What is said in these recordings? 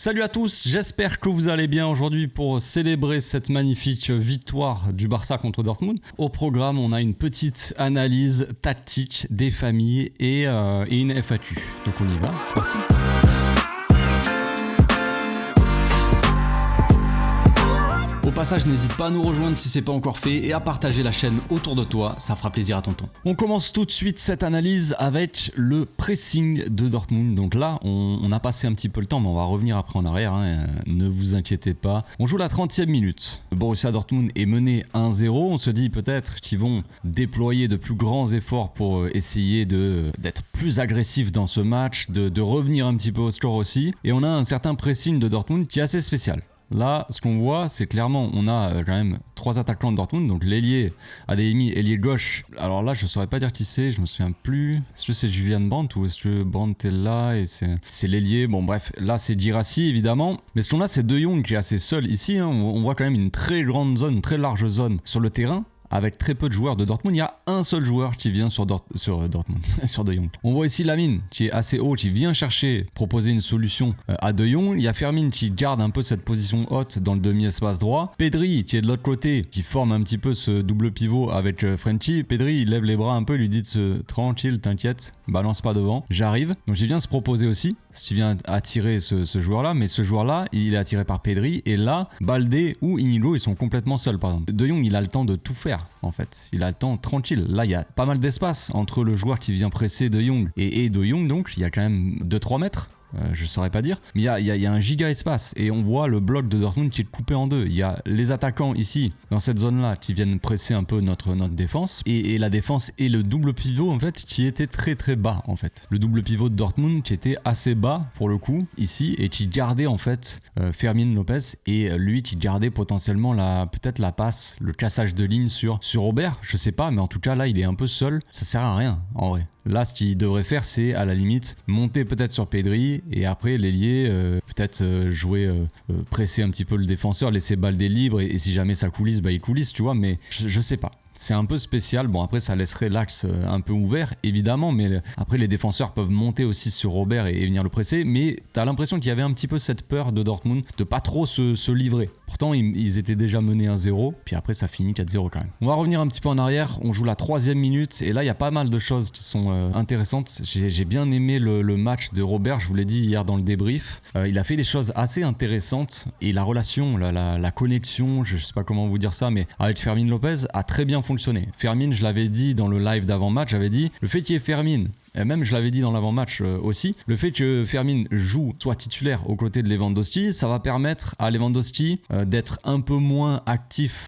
Salut à tous, j'espère que vous allez bien aujourd'hui pour célébrer cette magnifique victoire du Barça contre Dortmund. Au programme, on a une petite analyse tactique des familles et une FAQ. Donc on y va, c'est parti. Au passage, n'hésite pas à nous rejoindre si c'est pas encore fait et à partager la chaîne autour de toi, ça fera plaisir à tonton. On commence tout de suite cette analyse avec le pressing de Dortmund. Donc là, on a passé un petit peu le temps, mais on va revenir après en arrière, ne vous inquiétez pas. On joue la 30e minute. Le Borussia Dortmund est mené 1-0. On se dit peut-être qu'ils vont déployer de plus grands efforts pour essayer d'être plus agressifs dans ce match, de revenir un petit peu au score aussi. Et on a un certain pressing de Dortmund qui est assez spécial. Là, ce qu'on voit, c'est clairement, on a quand même 3 attaquants de Dortmund, donc l'ailier Adeyemi, ailier gauche. Alors là, je saurais pas dire qui c'est, je me souviens plus. Est-ce que c'est Julian Brandt ou est-ce que Brandt est là et c'est l'ailier? Bon bref, là c'est Guirassy évidemment. Mais ce qu'on a, c'est De Jong qui est assez seul ici. On voit quand même une très grande zone, une très large zone sur le terrain. Avec très peu de joueurs de Dortmund, il y a un seul joueur qui vient sur Dortmund, sur De Jong. On voit ici Lamine qui est assez haut, qui vient proposer une solution à De Jong. Il y a Fermin qui garde un peu cette position haute dans le demi-espace droit. Pedri qui est de l'autre côté, qui forme un petit peu ce double pivot avec Frenkie. Pedri il lève les bras un peu, il lui dit tranquille, t'inquiète, balance pas devant, j'arrive. Donc il vient se proposer aussi, s'il vient attirer ce joueur-là, mais ce joueur-là, il est attiré par Pedri. Et là, Baldé ou Inigo, ils sont complètement seuls par exemple. De Jong, il a le temps de tout faire. En fait, il a le temps tranquille. Là, il y a pas mal d'espace entre le joueur qui vient presser De Jong et De Jong, donc il y a quand même 2-3 mètres. Je saurais pas dire, mais il y a un giga espace et on voit le bloc de Dortmund qui est coupé en deux. Il y a les attaquants ici dans cette zone là qui viennent presser un peu notre défense et la défense et le double pivot en fait qui était très très bas en fait. Le double pivot de Dortmund qui était assez bas pour le coup ici et qui gardait en fait Fermin Lopez et lui qui gardait potentiellement peut-être la passe, le cassage de ligne sur Robert, je sais pas, mais en tout cas là il est un peu seul, ça sert à rien en vrai. Là, ce qu'il devrait faire, c'est à la limite monter peut-être sur Pedri et après l'ailier, peut-être presser un petit peu le défenseur, laisser Baldé libre et si jamais ça coulisse, il coulisse, tu vois, mais je sais pas. C'est un peu spécial. Bon, après, ça laisserait l'axe un peu ouvert, évidemment, mais après, les défenseurs peuvent monter aussi sur Robert et venir le presser, mais t'as l'impression qu'il y avait un petit peu cette peur de Dortmund de pas trop se livrer. Pourtant, ils étaient déjà menés 1-0, puis après, ça finit 4-0 quand même. On va revenir un petit peu en arrière. On joue la 3e minute, et là, il y a pas mal de choses qui sont intéressantes. J'ai bien aimé le match de Robert, je vous l'ai dit hier dans le débrief. Il a fait des choses assez intéressantes, et la relation, la connexion, je sais pas comment vous dire ça, mais avec Fermin Lopez a très bien fonctionné. Fermin, je l'avais dit dans le live d'avant-match, j'avais dit, le fait qu'il y ait Fermin, et même je l'avais dit dans l'avant-match aussi, le fait que Fermin soit titulaire aux côtés de Lewandowski, ça va permettre à Lewandowski d'être un peu moins actif,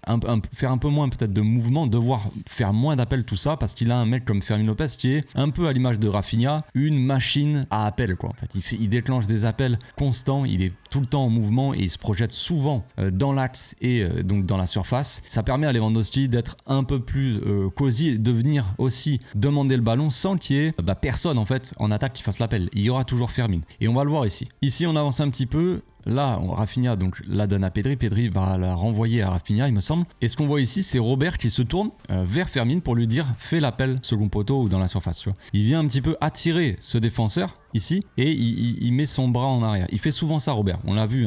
faire un peu moins peut-être de mouvement, devoir faire moins d'appels, tout ça, parce qu'il a un mec comme Fermin Lopez qui est un peu à l'image de Rafinha, une machine à appels quoi. En fait, il déclenche des appels constants, il est tout le temps en mouvement et il se projette souvent dans l'axe et donc dans la surface. Ça permet à Lewandowski d'être un peu plus cosy et de venir aussi demander le ballon sans qu'il y ait personne en fait en attaque qui fasse l'appel. Il y aura toujours Fermin. Et on va le voir ici. Ici, on avance un petit peu. Là, Rafinha donc la donne à Pedri. Pedri va la renvoyer à Rafinha, il me semble. Et ce qu'on voit ici, c'est Robert qui se tourne vers Fermin pour lui dire fais l'appel second poteau ou dans la surface. Tu vois. Il vient un petit peu attirer ce défenseur ici et il met son bras en arrière. Il fait souvent ça, Robert. On l'a vu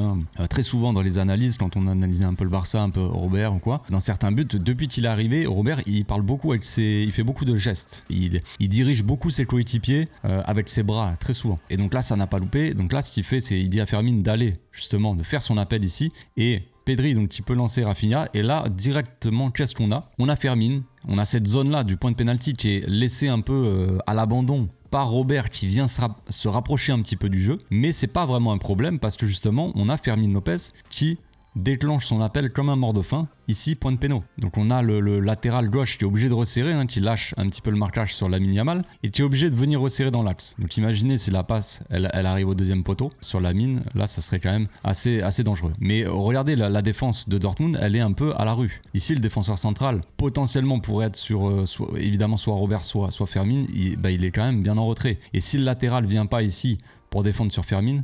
très souvent dans les analyses quand on analysait un peu le Barça, un peu Robert ou quoi. Dans certains buts, depuis qu'il est arrivé, Robert, il parle beaucoup il fait beaucoup de gestes. Il dirige beaucoup ses coéquipiers avec ses bras très souvent. Et donc là, ça n'a pas loupé. Donc là, ce qu'il fait, c'est il dit à Fermin d'aller justement de faire son appel ici et Pedri donc qui peut lancer Rafinha et là directement qu'est-ce qu'on a? On a Fermin, on a cette zone là du point de pénalty qui est laissée un peu à l'abandon par Robert qui vient se rapprocher un petit peu du jeu, mais c'est pas vraiment un problème parce que justement on a Fermin Lopez qui déclenche son appel comme un mort de faim, ici point de péno. Donc on a le latéral gauche qui est obligé de resserrer, qui lâche un petit peu le marquage sur Lamine Yamal et qui est obligé de venir resserrer dans l'axe. Donc imaginez si la passe elle arrive au deuxième poteau sur Lamine, là ça serait quand même assez dangereux. Mais regardez la défense de Dortmund, elle est un peu à la rue. Ici le défenseur central potentiellement pourrait être sur évidemment soit Robert soit Fermin, il est quand même bien en retrait. Et si le latéral vient pas ici pour défendre sur Fermin,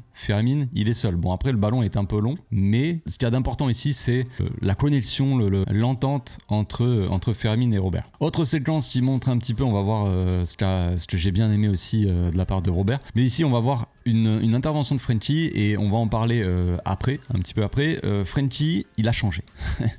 il est seul. Bon, après, le ballon est un peu long, mais ce qu'il y a d'important ici, c'est la connexion, l'entente entre Fermin et Robert. Autre séquence qui montre un petit peu, on va voir ce que j'ai bien aimé aussi de la part de Robert. Mais ici, on va voir une intervention de Frenchie et on va en parler après, un petit peu après. Frenchie, il a changé.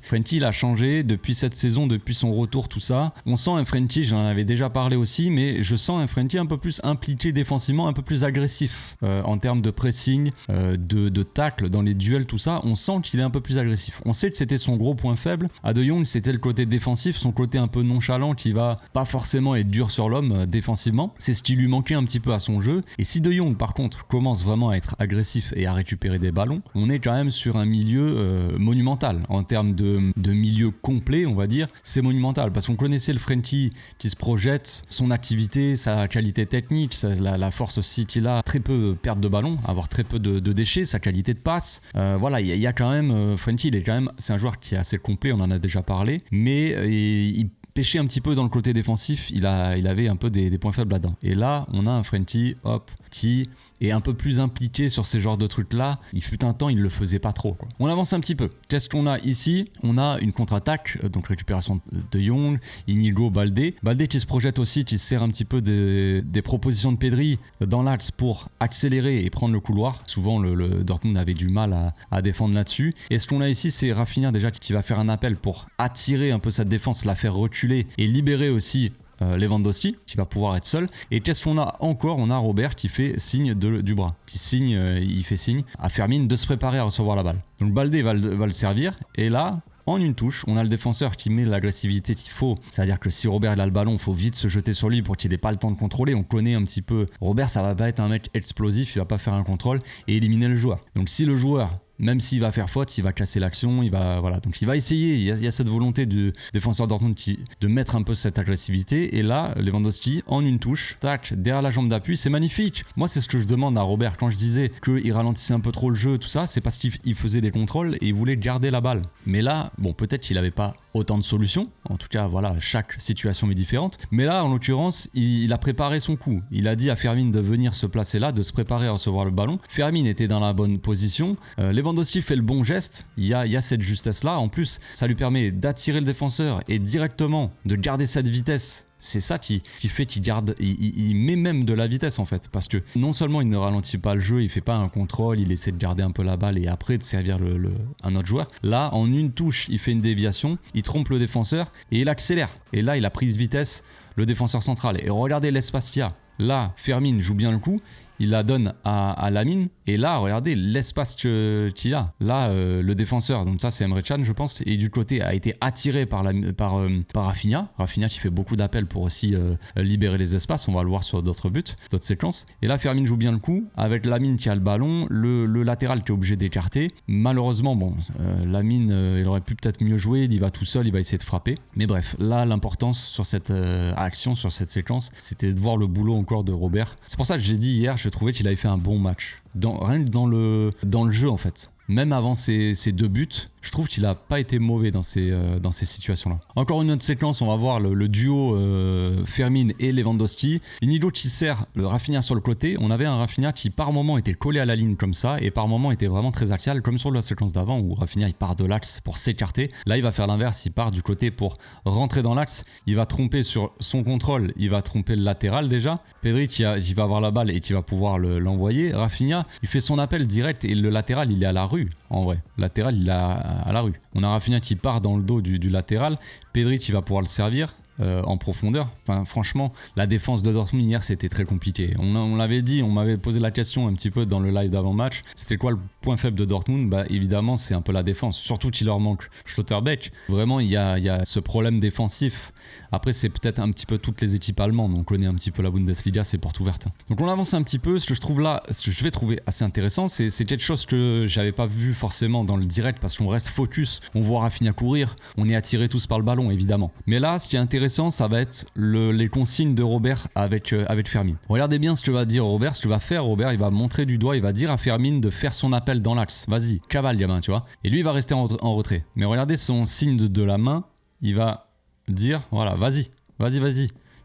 Frenchie, il a changé depuis cette saison, depuis son retour, tout ça. On sent un Frenchie, j'en avais déjà parlé aussi, mais je sens un Frenchie un peu plus impliqué défensivement, un peu plus agressif en termes de pressing, de tacle dans les duels, tout ça. On sent qu'il est un peu plus agressif. On sait que c'était son gros point faible. À De Jong, c'était le côté défensif, son côté un peu nonchalant qui va pas forcément être dur sur l'homme défensivement. C'est ce qui lui manquait un petit peu à son jeu. Et si De Jong, par contre, commence vraiment à être agressif et à récupérer des ballons, on est quand même sur un milieu monumental en termes de milieu complet, on va dire. C'est monumental parce qu'on connaissait le Frenchie qui se projette, son activité, sa qualité technique, la force aussi qu'il a, très peu perte de ballon, avoir très peu de déchets, sa qualité de passe. Voilà, il y a quand même Frenchie, c'est un joueur qui est assez complet, on en a déjà parlé, mais il pêchait un petit peu dans le côté défensif, il avait un peu des points faibles là-dedans. Et là, on a un Frenchie, qui est un peu plus impliqué sur ces genres de trucs-là. Il fut un temps, il le faisait pas trop, quoi. On avance un petit peu. Qu'est-ce qu'on a ici? On a une contre-attaque, donc récupération de Jong, Inigo, Baldé. Baldé qui se projette aussi, qui se sert un petit peu des propositions de Pedri dans l'axe pour accélérer et prendre le couloir. Souvent, le Dortmund avait du mal à défendre là-dessus. Et ce qu'on a ici, c'est Rafinha déjà qui va faire un appel pour attirer un peu cette défense, la faire reculer et libérer aussi Lewandowski qui va pouvoir être seul. Et qu'est-ce qu'on a encore? On a Robert qui fait signe du bras, il fait signe à Fermin de se préparer à recevoir la balle. Donc Baldé va le servir et là, en une touche, on a le défenseur qui met l'agressivité qu'il faut. C'est-à-dire que si Robert il a le ballon, il faut vite se jeter sur lui pour qu'il n'ait pas le temps de contrôler. On connaît un petit peu Robert, ça va pas être un mec explosif, il va pas faire un contrôle et éliminer le joueur. Donc si le joueur, même s'il va faire faute, il va casser l'action, donc il va essayer, il y a cette volonté du défenseur Dortmund de mettre un peu cette agressivité, et là, Lewandowski, en une touche, tac, derrière la jambe d'appui, c'est magnifique. Moi, c'est ce que je demande à Robert, quand je disais qu'il ralentissait un peu trop le jeu, tout ça, c'est parce qu'il faisait des contrôles et il voulait garder la balle. Mais là, bon, peut-être qu'il n'avait pas autant de solutions, en tout cas, voilà, chaque situation est différente, mais là, en l'occurrence, il a préparé son coup. Il a dit à Fermin de venir se placer là, de se préparer à recevoir le ballon. Fermin était dans la bonne position, Lewandowski fait le bon geste, il y a cette justesse là, en plus ça lui permet d'attirer le défenseur et directement de garder cette vitesse. C'est ça qui fait qu'il garde, il met même de la vitesse en fait, parce que non seulement il ne ralentit pas le jeu, il fait pas un contrôle, il essaie de garder un peu la balle et après de servir un autre joueur. Là, en une touche, il fait une déviation, il trompe le défenseur et il accélère. Et là, il a pris de vitesse le défenseur central. Et regardez l'espace qu'il y a. Là, Fermin joue bien le coup, il la donne à Lamine, et là, regardez l'espace qu'il y a. Là, le défenseur, donc ça c'est Emre Can, je pense, et du côté a été attiré par Rafinha. Rafinha qui fait beaucoup d'appels pour aussi libérer les espaces, on va le voir sur d'autres buts, d'autres séquences. Et là, Fermin joue bien le coup, avec Lamine qui a le ballon, le latéral qui est obligé d'écarter. Malheureusement, bon, Lamine, il aurait pu peut-être mieux jouer, il y va tout seul, il va essayer de frapper. Mais bref, là, l'importance sur cette action, sur cette séquence, c'était de voir le boulot encore de Robert. C'est pour ça que j'ai dit hier, je trouvais qu'il avait fait un bon match. Rien que dans le jeu en fait. Même avant ces deux buts, je trouve qu'il n'a pas été mauvais dans ces situations-là. Encore une autre séquence, on va voir le duo Fermin et Lewandowski. Inigo qui sert le Rafinha sur le côté. On avait un Rafinha qui par moment était collé à la ligne comme ça et par moment était vraiment très axial, comme sur la séquence d'avant où Rafinha il part de l'axe pour s'écarter. Là, il va faire l'inverse, il part du côté pour rentrer dans l'axe. Il va tromper sur son contrôle, il va tromper le latéral déjà. Pedri qui va avoir la balle et qui va pouvoir l'envoyer. Rafinha, il fait son appel direct et le latéral, il est à la rue. En vrai, latéral il est à la rue. On a Rafinha qui part dans le dos du latéral, Pedri qui va pouvoir le servir en profondeur. Enfin, franchement, la défense de Dortmund hier c'était très compliqué. On l'avait dit, on m'avait posé la question un petit peu dans le live d'avant-match. C'était quoi le point faible de Dortmund? Bah évidemment c'est un peu la défense, surtout qu'il leur manque Schlotterbeck. Vraiment il y a ce problème défensif. Après c'est peut-être un petit peu toutes les équipes allemandes, on connaît un petit peu la Bundesliga, c'est porte ouverte. Donc on avance un petit peu, ce que je vais trouver assez intéressant, c'est quelque chose que j'avais pas vu forcément dans le direct parce qu'on reste focus, on voit Rafinha courir, on est attirés tous par le ballon évidemment. Mais là ce qui est intéressant, ça va être les consignes de Robert avec Fermin. Regardez bien ce que va dire Robert, ce que va faire Robert, il va montrer du doigt, il va dire à Fermin de faire son appel dans l'axe. Vas-y, cavale gamin, tu vois. Et lui il va rester en retrait. Mais regardez son signe de la main, il va dire voilà, vas-y.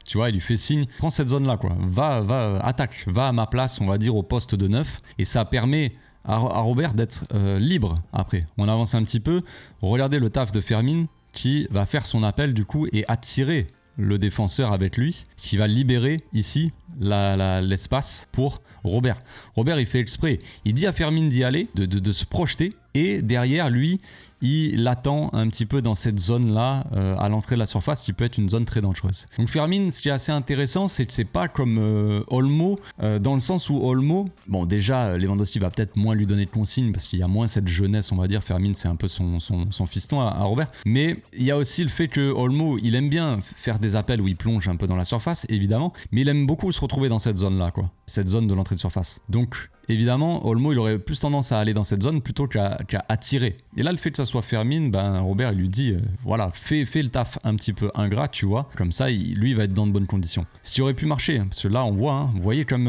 Tu vois, il lui fait signe, prends cette zone là quoi. Va, attaque, va à ma place, on va dire au poste de 9 et ça permet à Robert d'être libre après. On avance un petit peu, regardez le taf de Fermin qui va faire son appel du coup et attirer le défenseur avec lui, qui va libérer ici l'espace pour Robert. Robert, il fait exprès. Il dit à Fermín d'y aller, de se projeter. Et derrière lui, il attend un petit peu dans cette zone-là, à l'entrée de la surface, qui peut être une zone très dangereuse. Donc Fermín, ce qui est assez intéressant, c'est que c'est pas comme Olmo, dans le sens où Olmo, bon déjà, Lewandowski va peut-être moins lui donner de consignes, parce qu'il y a moins cette jeunesse, on va dire. Fermín, c'est un peu son fiston à Robert. Mais il y a aussi le fait que Olmo, il aime bien faire des appels où il plonge un peu dans la surface, évidemment, mais il aime beaucoup se retrouver dans cette zone-là, quoi. Cette zone de l'entrée de surface. Donc, évidemment, Olmo, il aurait plus tendance à aller dans cette zone plutôt qu'à tirer. Et là, le fait que ça soit Fermín, ben, Robert, il lui dit, voilà, fais le taf un petit peu ingrat, tu vois. Comme ça, lui, il va être dans de bonnes conditions. Ce qui aurait pu marcher, parce que là, on voit, hein, vous voyez comme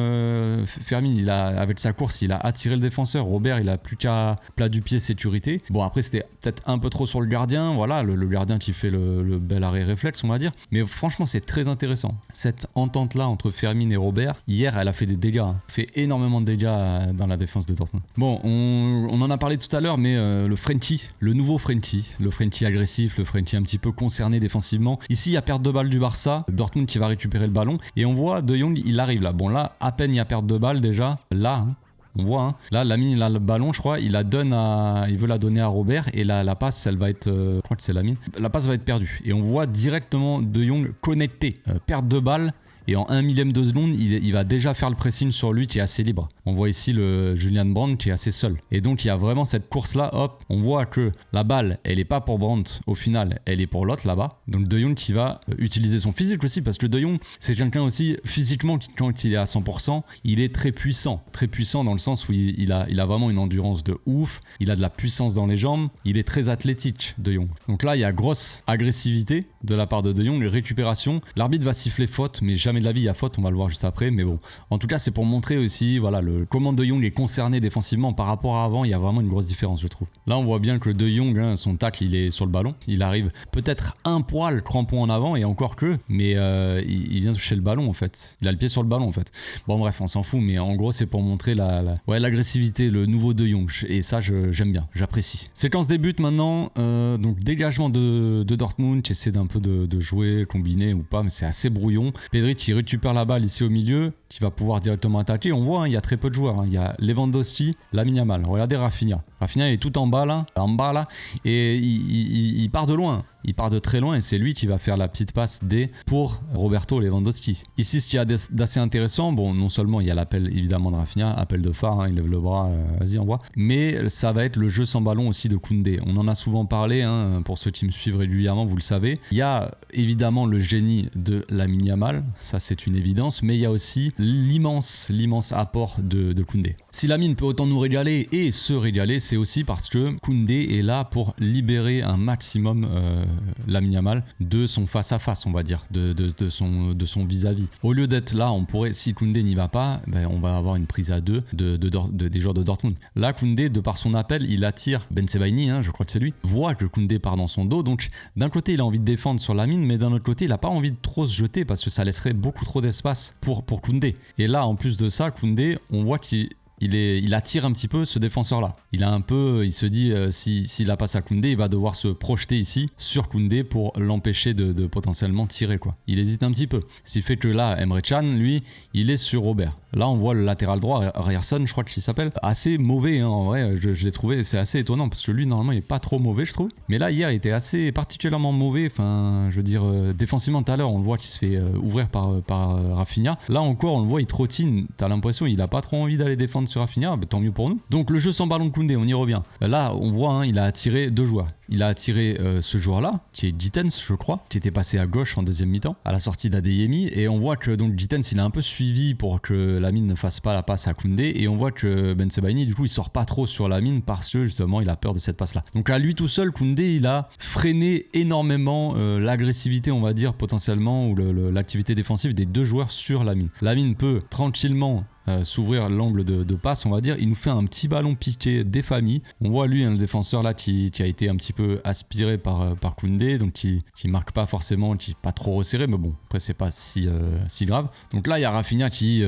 Fermín, avec sa course, il a attiré le défenseur. Robert, il a plus qu'à plat du pied, sécurité. Bon, après, c'était peut-être un peu trop sur le gardien, voilà, le gardien qui fait le bel arrêt réflexe, on va dire. Mais franchement, c'est très intéressant. Cette entente-là entre Fermín et Robert, hier, elle a fait des dégâts, hein. Fait énormément de dégâts dans la défense de Dortmund. Bon, on en a parlé tout à l'heure, mais le Frenkie, le nouveau Frenkie, le Frenkie agressif, le Frenkie un petit peu concerné défensivement. Ici, il y a perte de balle du Barça, Dortmund qui va récupérer le ballon, et on voit De Jong, il arrive là. Bon, là, à peine il y a perte de balle déjà, là, hein. On voit, hein. Là, Lamine, il a le ballon, je crois, il veut la donner à Robert, et la passe, elle va être, je crois que c'est Lamine, la passe va être perdue. Et on voit directement De Jong connecté, perte de balle. Et en 1 millième de seconde, il va déjà faire le pressing sur lui qui est assez libre. On voit ici le Julian Brandt qui est assez seul. Et donc, il y a vraiment cette course-là. Hop, on voit que la balle, elle n'est pas pour Brandt. Au final, elle est pour l'autre là-bas. Donc, De Jong qui va utiliser son physique aussi. Parce que De Jong, c'est quelqu'un aussi, physiquement, quand il est à 100%, il est très puissant. Très puissant dans le sens où il a vraiment une endurance de ouf. Il a de la puissance dans les jambes. Il est très athlétique, De Jong. Donc là, il y a grosse agressivité de la part de Jong. Récupération. L'arbitre va siffler faute, mais jamais de la vie il y a faute, on va le voir juste après, mais bon, en tout cas c'est pour montrer aussi voilà, comment De Jong est concerné défensivement par rapport à avant. Il y a vraiment une grosse différence, je trouve. Là on voit bien que De Jong, hein, son tacle il est sur le ballon, il arrive peut-être un poil crampon en avant et encore que, mais il vient toucher le ballon en fait, il a le pied sur le ballon en fait. Bon bref, on s'en fout, mais en gros c'est pour montrer l'agressivité, le nouveau De Jong, et ça j'aime bien, j'apprécie. Séquence débute maintenant, donc dégagement de Dortmund qui essaie d'un peu de jouer, combiner ou pas, mais c'est assez brouillon. Pedri qui récupère la balle ici au milieu, qui va pouvoir directement attaquer. On voit, hein, il y a très peu de joueurs, hein. Il y a Lewandowski, Lamine Yamal. Regardez Rafinha. Rafinha il est tout en bas là, et il part de loin. Il part de très loin et c'est lui qui va faire la petite passe D pour Roberto Lewandowski. Ici, ce qu'il y a d'assez intéressant, bon, non seulement il y a l'appel évidemment de Rafinha, appel de phare, hein, il lève le bras, vas-y, envoie, mais ça va être le jeu sans ballon aussi de Koundé. On en a souvent parlé, hein, pour ceux qui me suivent régulièrement, vous le savez. Il y a évidemment le génie de Lamine Yamal, ça c'est une évidence, mais il y a aussi l'immense apport de Koundé. Si Lamine peut autant nous régaler et se régaler, c'est aussi parce que Koundé est là pour libérer un maximum Lamine Yamal de son face-à-face, on va dire, de son vis-à-vis. Au lieu d'être là, on pourrait, si Koundé n'y va pas, ben, on va avoir une prise à deux des joueurs de Dortmund. Là, Koundé, de par son appel, il attire Ben Sebaini, hein, je crois que c'est lui, voit que Koundé part dans son dos, donc d'un côté, il a envie de défendre sur Lamine, mais d'un autre côté, il n'a pas envie de trop se jeter parce que ça laisserait beaucoup trop d'espace pour Koundé. Et là, en plus de ça, Koundé, on voit il attire un petit peu ce défenseur-là. Il se dit, s'il la passe à Koundé, il va devoir se projeter ici sur Koundé pour l'empêcher de potentiellement tirer, quoi. Il hésite un petit peu. Ce qui fait que là, Emre Can, lui, il est sur Robert. Là, on voit le latéral droit, Ryerson, je crois qu'il s'appelle, assez mauvais, hein, en vrai. Je l'ai trouvé, c'est assez étonnant parce que lui, normalement, il est pas trop mauvais, je trouve. Mais là, hier, il était assez particulièrement mauvais. Enfin, je veux dire, défensivement, tout à l'heure, on le voit qu'il se fait ouvrir par Rafinha. Là encore, on le voit, il trottine. T'as l'impression qu'il a pas trop envie d'aller défendre sur Rafinha, bah, tant mieux pour nous. Donc le jeu sans ballon de Koundé, on y revient. Là, on voit, hein, il a attiré deux joueurs. Il a attiré ce joueur-là, qui est Gittens, je crois, qui était passé à gauche en deuxième mi-temps, à la sortie d'Adeyemi. Et on voit que donc Gittens, il a un peu suivi pour que Lamine ne fasse pas la passe à Koundé. Et on voit que Ben Sebaini, du coup, il sort pas trop sur Lamine parce que justement, il a peur de cette passe-là. Donc à lui tout seul, Koundé, il a freiné énormément l'agressivité, on va dire, potentiellement, ou l'activité défensive des deux joueurs sur Lamine. Lamine peut tranquillement s'ouvrir l'angle de passe, on va dire. Il nous fait un petit ballon piqué des familles. On voit lui, hein, le défenseur là qui a été un petit peu aspiré par Koundé, donc qui marque pas forcément, qui est pas trop resserré, mais bon, après c'est pas si grave. Donc là il y a Rafinha qui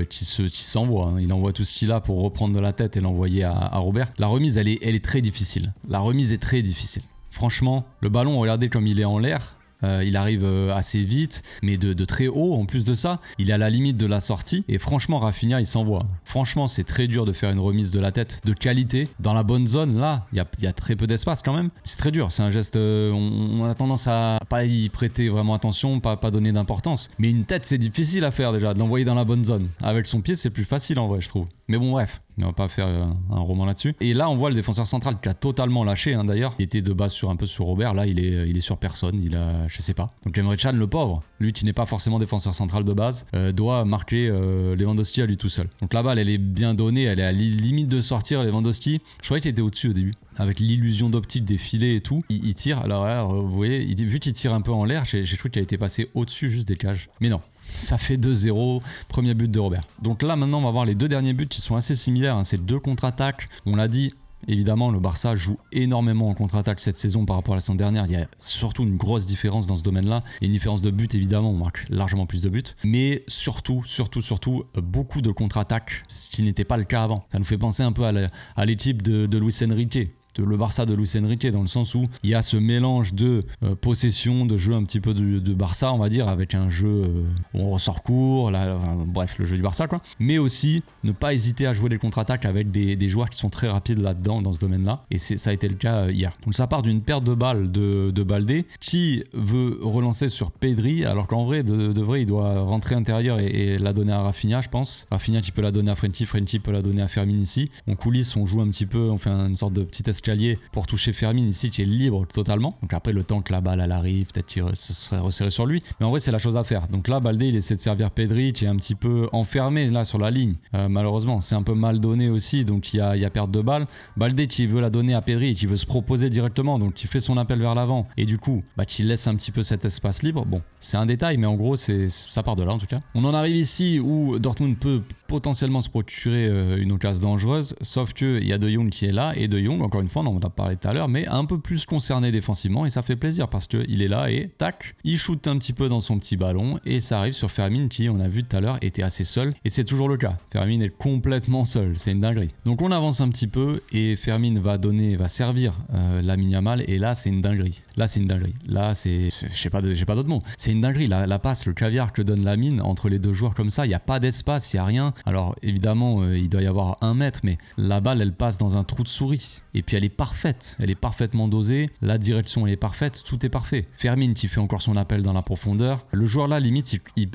s'envoie, hein. Il envoie tout ce qu'il a pour reprendre de la tête et l'envoyer à Robert. La remise elle est très difficile. La remise est très difficile. Franchement, le ballon, regardez comme il est en l'air. il arrive assez vite, mais de très haut en plus de ça. Il est à la limite de la sortie et franchement Rafinha il s'envoie. Franchement c'est très dur de faire une remise de la tête de qualité dans la bonne zone. Là il y a très peu d'espace quand même. C'est très dur, c'est un geste, on a tendance à pas y prêter vraiment attention, pas donner d'importance. Mais une tête c'est difficile à faire déjà, de l'envoyer dans la bonne zone. Avec son pied c'est plus facile en vrai je trouve. Mais bon bref, on va pas faire un roman là-dessus. Et là on voit le défenseur central qui a totalement lâché d'ailleurs. Il était de base un peu sur Robert, là il est sur personne, il a je sais pas. Donc Emre Can le pauvre, lui qui n'est pas forcément défenseur central de base, doit marquer Lewandowski à lui tout seul. Donc la balle elle est bien donnée, elle est à limite de sortir. Lewandowski, je croyais qu'il était au-dessus au début. Avec l'illusion d'optique des filets et tout, il tire. Alors vous voyez, vu qu'il tire un peu en l'air, j'ai cru qu'il a été passé au-dessus juste des cages. Mais non. Ça fait 2-0, premier but de Robert. Donc là maintenant on va voir les deux derniers buts qui sont assez similaires, hein. C'est deux contre-attaques, on l'a dit. Évidemment, le Barça joue énormément en contre-attaque cette saison par rapport à la saison dernière. Il y a surtout une grosse différence dans ce domaine-là. Et une différence de but, évidemment, on marque largement plus de buts. Mais surtout, beaucoup de contre-attaques, ce qui n'était pas le cas avant. Ça nous fait penser un peu à l'équipe de Luis Enrique. Le Barça de Luis Enrique, dans le sens où il y a ce mélange de possession, de jeu un petit peu de Barça, on va dire, avec un jeu où on ressort court, bref, le jeu du Barça quoi. Mais aussi ne pas hésiter à jouer les contre-attaques avec des joueurs qui sont très rapides là-dedans, dans ce domaine-là. Et ça a été le cas hier. Donc ça part d'une perte de balles de Baldé qui veut relancer sur Pedri, alors qu'en vrai, de vrai, il doit rentrer intérieur et la donner à Rafinha, je pense. Rafinha qui peut la donner à Frenkie peut la donner à Fermin ici. En coulisses, on joue un petit peu, on fait une sorte de petite escalier pour toucher Fermin ici qui est libre totalement. Donc après le temps que la balle elle arrive, peut-être qu'il se serait resserré sur lui. Mais en vrai c'est la chose à faire. Donc là Baldé il essaie de servir Pedri qui est un petit peu enfermé là sur la ligne. Malheureusement c'est un peu mal donné aussi, donc il y a perte de balle. Baldé qui veut la donner à Pedri et qui veut se proposer directement, donc qui fait son appel vers l'avant et du coup qui laisse un petit peu cet espace libre. Bon c'est un détail mais en gros ça part de là en tout cas. On en arrive ici où Dortmund peut potentiellement se procurer une occasion dangereuse, sauf qu'il y a De Jong qui est là et De Jong encore une fois on en a parlé tout à l'heure, mais un peu plus concerné défensivement et ça fait plaisir parce qu'il est là et tac, il shoot un petit peu dans son petit ballon et ça arrive sur Fermin qui, on a vu tout à l'heure, était assez seul et c'est toujours le cas. Fermin est complètement seul, c'est une dinguerie. Donc on avance un petit peu et Fermin va servir Lamine Yamal et là c'est une dinguerie. Là c'est, j'ai pas d'autre mot. C'est une dinguerie, la passe, le caviar que donne Lamine entre les deux joueurs comme ça, il n'y a pas d'espace, il n'y a rien. Alors évidemment il doit y avoir 1 mètre, mais la balle elle passe dans un trou de souris et puis elle est parfaite, elle est parfaitement dosée, la direction elle est parfaite, tout est parfait. Fermin qui fait encore son appel dans la profondeur, le joueur là limite il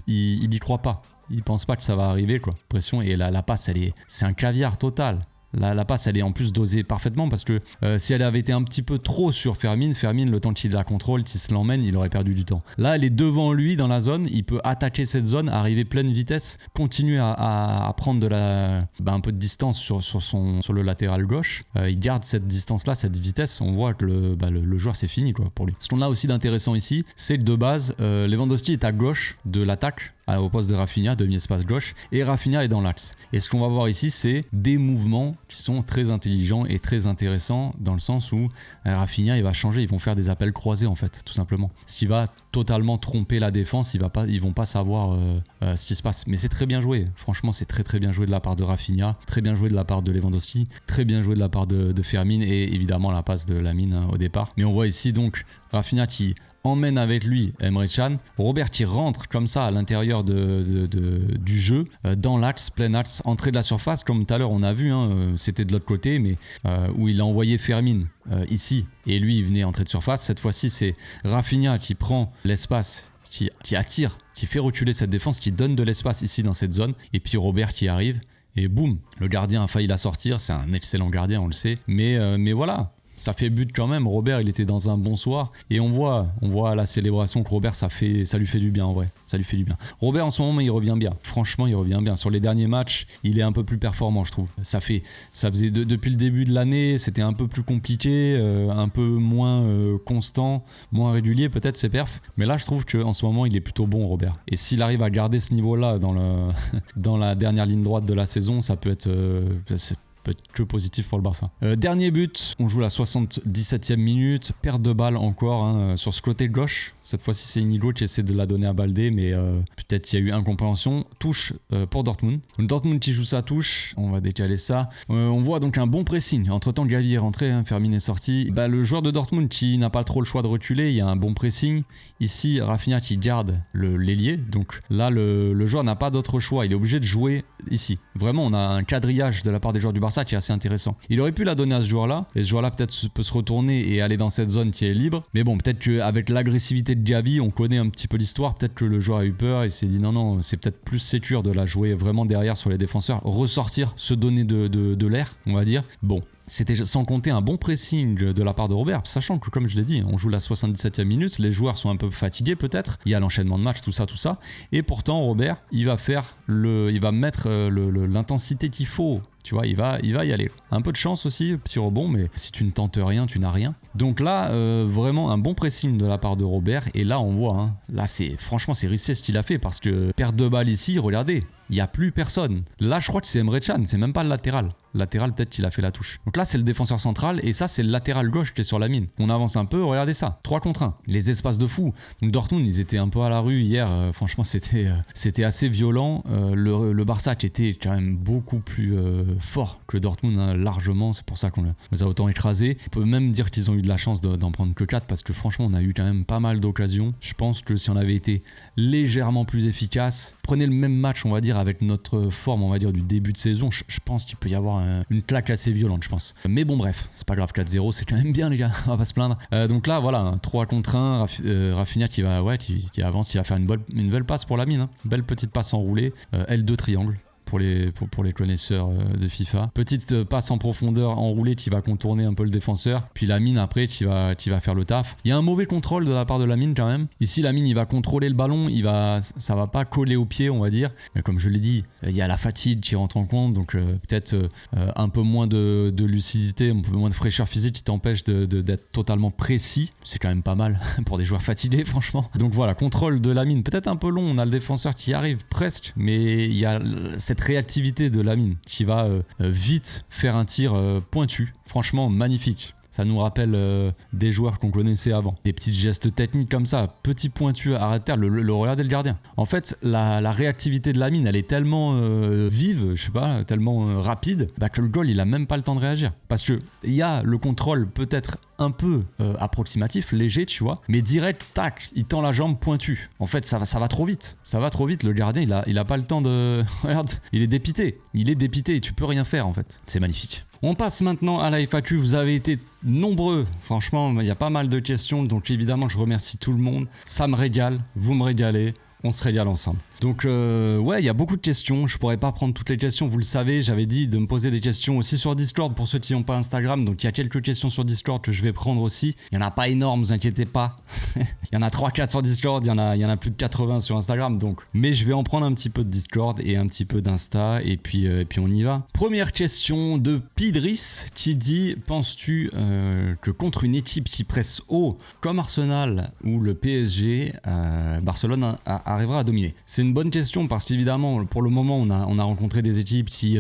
y croit pas, il pense pas que ça va arriver quoi, pression et la passe c'est un caviar total. La passe elle est en plus dosée parfaitement parce que si elle avait été un petit peu trop sur Fermin, le temps qu'il la contrôle, s'il se l'emmène, il aurait perdu du temps. Là elle est devant lui dans la zone, il peut attaquer cette zone, arriver pleine vitesse, continuer à prendre un peu de distance sur le latéral gauche. Il garde cette distance là, cette vitesse, on voit que le joueur c'est fini quoi pour lui. Ce qu'on a aussi d'intéressant ici, c'est que de base Lewandowski est à gauche de l'attaque, au poste de Rafinha, demi-espace gauche, et Rafinha est dans l'axe. Et ce qu'on va voir ici, c'est des mouvements qui sont très intelligents et très intéressants, dans le sens où Rafinha, il va changer, ils vont faire des appels croisés en fait, tout simplement. Ce qui va totalement tromper la défense, ils vont pas savoir ce qui se passe. Mais c'est très bien joué, franchement c'est très très bien joué de la part de Rafinha, très bien joué de la part de Lewandowski, très bien joué de la part de Fermin, et évidemment la passe de Lamine au départ. Mais on voit ici donc Rafinha qui emmène avec lui Emre Can, Robert qui rentre comme ça à l'intérieur du jeu, dans l'axe, plein axe, entrée de la surface, comme tout à l'heure on a vu, c'était de l'autre côté, mais où il a envoyé Fermin ici, et lui il venait entrer de surface. Cette fois-ci c'est Rafinha qui prend l'espace, qui attire, qui fait reculer cette défense, qui donne de l'espace ici dans cette zone, et puis Robert qui arrive, et boum, le gardien a failli la sortir, c'est un excellent gardien on le sait, mais voilà. Ça fait but quand même. Robert il était dans un bon soir et on voit à la célébration que Robert ça lui fait du bien en vrai, ça lui fait du bien. Robert en ce moment il revient bien, franchement il revient bien. Sur les derniers matchs il est un peu plus performant je trouve. Ça faisait depuis le début de l'année c'était un peu plus compliqué, un peu moins constant, moins régulier peut-être ses perfs, mais là je trouve qu'en ce moment il est plutôt bon Robert, et s'il arrive à garder ce niveau là dans la dernière ligne droite de la saison, ça peut être peut être que positif pour le Barça. Dernier but, on joue la 77e minute, perte de balle encore hein, sur ce côté gauche. Cette fois-ci, c'est Inigo qui essaie de la donner à Baldé, mais peut-être il y a eu incompréhension. Touche pour Dortmund. Donc, Dortmund qui joue sa touche, on va décaler ça. On voit donc un bon pressing. Entre-temps, Gavi est rentré, hein, Fermin est sorti. Bah, le joueur de Dortmund qui n'a pas trop le choix de reculer, il y a un bon pressing. Ici, Rafinha qui garde l'ailier. Donc là, le joueur n'a pas d'autre choix. Il est obligé de jouer ici. Vraiment, on a un quadrillage de la part des joueurs du Barça qui est assez intéressant. Il aurait pu la donner à ce joueur-là. Et ce joueur-là peut-être peut se retourner et aller dans cette zone qui est libre. Mais bon, peut-être qu'avec l'agressivité de Gavi, on connaît un petit peu l'histoire. Peut-être que le joueur a eu peur et s'est dit non, c'est peut-être plus sécure de la jouer vraiment derrière sur les défenseurs. Ressortir, se donner de l'air, on va dire. Bon. C'était sans compter un bon pressing de la part de Robert, sachant que comme je l'ai dit, on joue la 77e minute, les joueurs sont un peu fatigués peut-être, il y a l'enchaînement de matchs, tout ça, et pourtant Robert, il va mettre l'intensité qu'il faut. Tu vois, il va y aller. Un peu de chance aussi, petit rebond, mais si tu ne tentes rien, tu n'as rien. Donc là, vraiment un bon pressing de la part de Robert. Et là, on voit, hein, là, franchement, c'est risqué ce qu'il a fait parce que perte de balle ici, regardez, il n'y a plus personne. Là, je crois que c'est Emre Can, c'est même pas le latéral. Latéral, peut-être qu'il a fait la touche. Donc là, c'est le défenseur central et ça, c'est le latéral gauche qui est sur la mine. On avance un peu, regardez ça. 3 contre 1. Les espaces de fou. Donc Dortmund, ils étaient un peu à la rue hier. Franchement, c'était assez violent. Le Barça qui était quand même beaucoup plus fort que Dortmund, hein, largement. C'est pour ça qu'on les a autant écrasés. On peut même dire qu'ils ont eu de la chance d'en prendre que 4 parce que franchement, on a eu quand même pas mal d'occasions. Je pense que si on avait été légèrement plus efficace, prenez le même match, on va dire, avec notre forme, on va dire, du début de saison, je pense qu'il peut y avoir une claque assez violente, je pense. Mais bon, bref, c'est pas grave, 4-0, c'est quand même bien, les gars, on va pas se plaindre. Donc là, voilà, 3 contre 1, Rafinha qui avance, il va faire une belle passe pour la mine, hein. Belle petite passe enroulée, L2 triangle. Pour les connaisseurs de FIFA. Petite passe en profondeur enroulée qui va contourner un peu le défenseur. Puis la mine après qui va faire le taf. Il y a un mauvais contrôle de la part de la mine quand même. Ici la mine il va contrôler le ballon. Ça va pas coller au pied on va dire. Mais comme je l'ai dit, il y a la fatigue qui rentre en compte. Donc peut-être un peu moins de lucidité, un peu moins de fraîcheur physique qui t'empêche d'être totalement précis. C'est quand même pas mal pour des joueurs fatigués franchement. Donc voilà, contrôle de la mine. Peut-être un peu long. On a le défenseur qui arrive presque. Mais il y a cette réactivité de Lamine qui va vite faire un tir pointu, franchement magnifique. Ça nous rappelle des joueurs qu'on connaissait avant. Des petits gestes techniques comme ça, petit pointu à arrêt de terre, le regarder le gardien. En fait, la réactivité de Lamine, elle est tellement vive, je sais pas, tellement rapide, que le goal, il a même pas le temps de réagir. Parce que il y a le contrôle peut-être un peu approximatif, léger, tu vois, mais direct, tac, il tend la jambe pointue. En fait, ça va trop vite. Ça va trop vite, le gardien, il a pas le temps de... Regarde, il est dépité et tu peux rien faire en fait. C'est magnifique. On passe maintenant à la FAQ, vous avez été nombreux, franchement il y a pas mal de questions, donc évidemment je remercie tout le monde, ça me régale, vous me régalez, on se régale ensemble. Donc ouais, il y a beaucoup de questions, je pourrais pas prendre toutes les questions, vous le savez, j'avais dit de me poser des questions aussi sur Discord pour ceux qui n'ont pas Instagram, donc il y a quelques questions sur Discord que je vais prendre aussi. Il y en a pas énorme, vous inquiétez pas. Il y en a 3-4 sur Discord, il y en a plus de 80 sur Instagram, donc. Mais je vais en prendre un petit peu de Discord et un petit peu d'Insta et puis on y va. Première question de Pidris qui dit: penses-tu que contre une équipe qui presse haut comme Arsenal ou le PSG, Barcelone arrivera à dominer? C'est une bonne question parce qu'évidemment pour le moment on a rencontré des équipes qui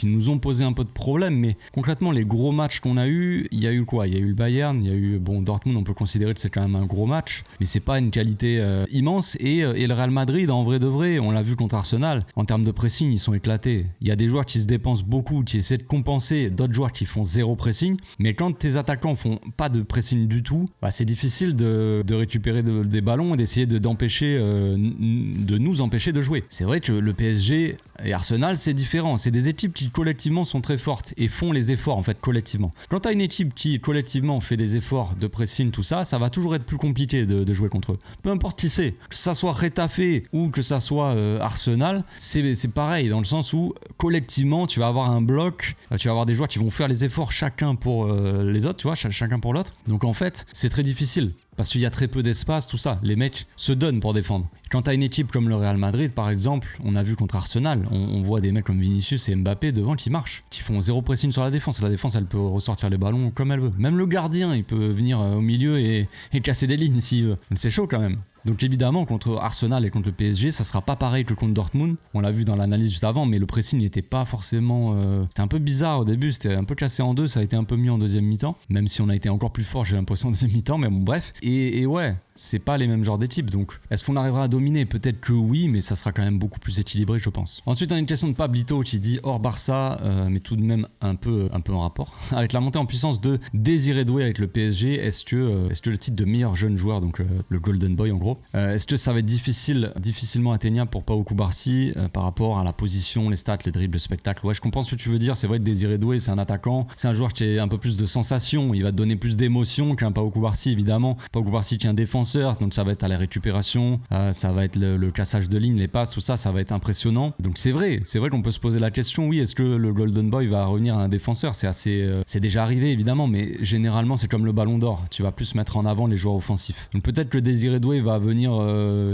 nous ont posé un peu de problème, mais concrètement les gros matchs qu'on a eu, il y a eu quoi? Il y a eu le Bayern, il y a eu Dortmund, on peut considérer que c'est quand même un gros match, mais c'est pas une qualité immense, et le Real Madrid en vrai de vrai, on l'a vu contre Arsenal, en termes de pressing ils sont éclatés. Il y a des joueurs qui se dépensent beaucoup, qui essaient de compenser d'autres joueurs qui font zéro pressing, mais quand tes attaquants font pas de pressing du tout, c'est difficile de récupérer des ballons et d'essayer d'empêcher de nous empêcher de jouer. C'est vrai que le PSG et Arsenal c'est différent, c'est des équipes qui collectivement sont très fortes et font les efforts en fait collectivement. Quand tu as une équipe qui collectivement fait des efforts de pressing, tout ça, ça va toujours être plus compliqué de jouer contre eux. Peu importe qui c'est, que ça soit Retafe ou que ça soit Arsenal, c'est pareil dans le sens où collectivement tu vas avoir un bloc, tu vas avoir des joueurs qui vont faire les efforts chacun pour les autres, tu vois, chacun pour l'autre. Donc en fait c'est très difficile. Parce qu'il y a très peu d'espace, tout ça. Les mecs se donnent pour défendre. Quand t'as une équipe comme le Real Madrid, par exemple, on a vu contre Arsenal, on voit des mecs comme Vinicius et Mbappé devant qui marchent, qui font zéro pressing sur la défense. La défense, elle peut ressortir les ballons comme elle veut. Même le gardien, il peut venir au milieu et casser des lignes s'il veut. C'est chaud quand même. Donc évidemment contre Arsenal et contre le PSG, ça sera pas pareil que contre Dortmund. On l'a vu dans l'analyse juste avant, mais le pressing n'était pas forcément... C'était un peu bizarre au début, c'était un peu cassé en deux, ça a été un peu mieux en deuxième mi-temps, même si on a été encore plus fort, j'ai l'impression, en deuxième mi-temps, mais bon bref. Et ouais, c'est pas les mêmes genres d'équipes, donc est-ce qu'on arrivera à dominer? Peut-être que oui, mais ça sera quand même beaucoup plus équilibré, je pense. Ensuite, on a une question de Pablito qui dit hors Barça, mais tout de même un peu en rapport. Avec la montée en puissance de Désiré Doué avec le PSG, est-ce que le titre de meilleur jeune joueur, donc le Golden Boy en gros, est-ce que ça va être difficilement atteignable pour Pau Cubarsí par rapport à la position, les stats, les dribbles, le spectacle? Ouais, je comprends ce que tu veux dire. C'est vrai que Désiré Doué, c'est un attaquant, c'est un joueur qui est un peu plus de sensation, il va te donner plus d'émotion qu'un Pau Cubarsí évidemment. Pau Cubarsí qui est un défenseur, donc ça va être à la récupération, ça va être le cassage de ligne, les passes, tout ça, ça va être impressionnant. Donc c'est vrai qu'on peut se poser la question, oui, est-ce que le Golden Boy va revenir à un défenseur? C'est déjà arrivé évidemment, mais généralement c'est comme le Ballon d'Or, tu vas plus mettre en avant les joueurs offensifs. Donc peut-être que Désiré Doué va venir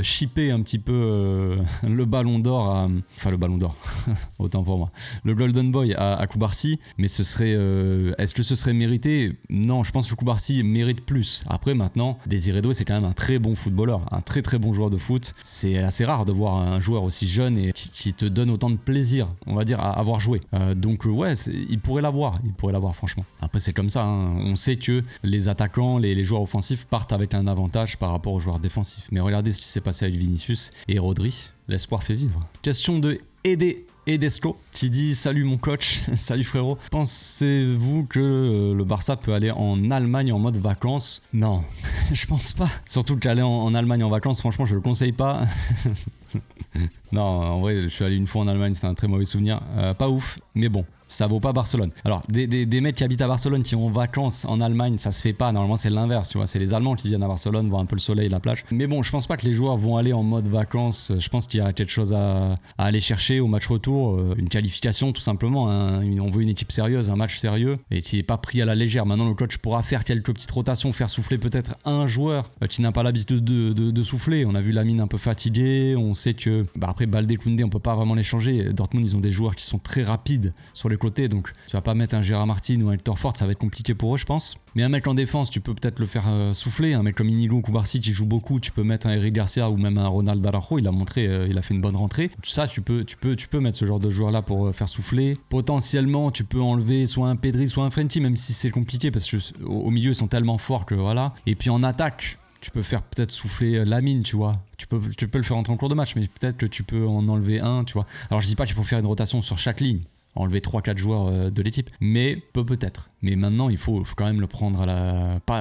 shipper un petit peu le Ballon d'Or, enfin le Ballon d'Or, autant pour moi, le Golden Boy à Cubarsí, mais ce serait, est-ce que ce serait mérité? Non, je pense que Cubarsí mérite plus. Après maintenant, Désiré Doué c'est quand même un très bon footballeur, un très très bon joueur de foot. C'est assez rare de voir un joueur aussi jeune et qui te donne autant de plaisir, on va dire, à avoir joué. Donc ouais, il pourrait l'avoir franchement. Après c'est comme ça, hein. On sait que les attaquants, les joueurs offensifs partent avec un avantage par rapport aux joueurs défensifs. Mais regardez ce qui s'est passé avec Vinicius et Rodri, l'espoir fait vivre. Question de Edesco qui dit salut mon coach, salut frérot. Pensez-vous que le Barça peut aller en Allemagne en mode vacances? Non, je pense pas. Surtout qu'aller en Allemagne en vacances, franchement, je le conseille pas. Non, en vrai, je suis allé une fois en Allemagne, c'était un très mauvais souvenir. Pas ouf, mais bon. Ça vaut pas Barcelone. Alors, des mecs qui habitent à Barcelone qui ont en vacances en Allemagne, ça se fait pas. Normalement, c'est l'inverse, tu vois. C'est les Allemands qui viennent à Barcelone, voir un peu le soleil, la plage. Mais bon, je pense pas que les joueurs vont aller en mode vacances. Je pense qu'il y a quelque chose à aller chercher au match retour. Une qualification, tout simplement. On veut une équipe sérieuse, un match sérieux et qui n'est pas pris à la légère. Maintenant, le coach pourra faire quelques petites rotations, faire souffler peut-être un joueur qui n'a pas l'habitude de souffler. On a vu Lamine un peu fatigué. On sait que, après, Baldé, Koundé, on peut pas vraiment les changer. Dortmund, ils ont des joueurs qui sont très rapides sur les côtés, donc tu vas pas mettre un Gérard Martin ou un Hector Fort, ça va être compliqué pour eux, je pense. Mais un mec en défense, tu peux peut-être le faire souffler. Un mec comme Inigo Cubarsí qui joue beaucoup, tu peux mettre un Eric Garcia ou même un Ronald Araujo. Il a montré, il a fait une bonne rentrée. Ça, tu peux mettre ce genre de joueur là pour faire souffler. Potentiellement, tu peux enlever soit un Pedri, soit un Frenkie, même si c'est compliqué parce que au milieu ils sont tellement forts que voilà. Et puis en attaque, tu peux faire peut-être souffler Lamine, tu vois. Tu peux le faire entrer en cours de match, mais peut-être que tu peux en enlever un, tu vois. Alors je dis pas qu'il faut faire une rotation sur chaque ligne, enlever 3-4 joueurs de l'équipe, mais peut-être. Mais maintenant, il faut quand même le prendre